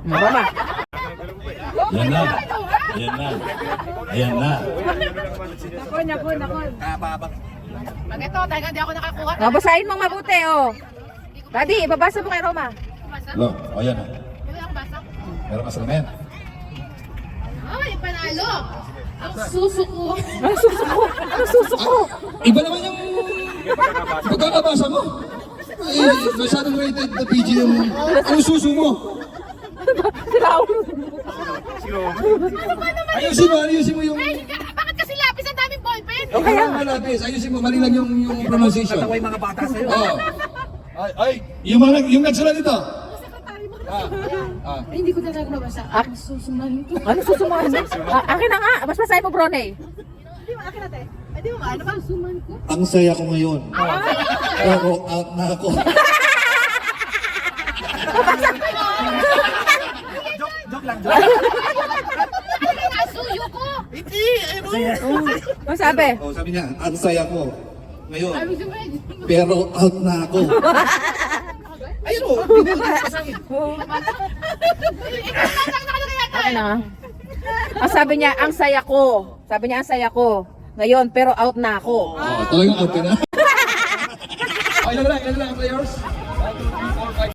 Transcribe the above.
Mababa. Yan na. Yan na. Yan na. Nakon. Pag ito, talaga hindi ako nakakuha. Basahin mong mabuti, oh. Daddy, ibabasa mo kay Roma. Lo, o yan na. Wala akong basa. Meron ka sa lamin. Ay, panalo! Ang susuko. Ano susuko? Ano susuko? Iba naman yung pagkakabasa mo. Masyadong rated na PG yung suso mo. Ayusin mo yung... Ay, bakit kasi lapis ang daming ballpen? Okay lang malapis. Ayusin mo, mali lang yung pronunciation. Tataway mga bata sa'yo. Oo. Yung nagsulat dito. Ay, hindi ko talaga mabasa. Ang susuman ito. Ano susumahan mo? Akin na nga. Mas basahin mo, Brone. Hindi mo, akin natin. Hindi mo, ano ba? Susuman ko? Ang saya ko ngayon. Pero out na ako. Joke lang. Ay, nasuyo ko! Hindi, ano? Ano sabi? Oh, sabi niya, ang saya ko ngayon. Ay, gusto mo yun. Pero out na ako. Ayun o, hindi mo basahin. Akin na nga. Ang sabi niya, ang saya ko. Sabi niya, ang saya ko. Ngayon, pero out na ako. Oh, talagang out ka na. Ilan lang ang players?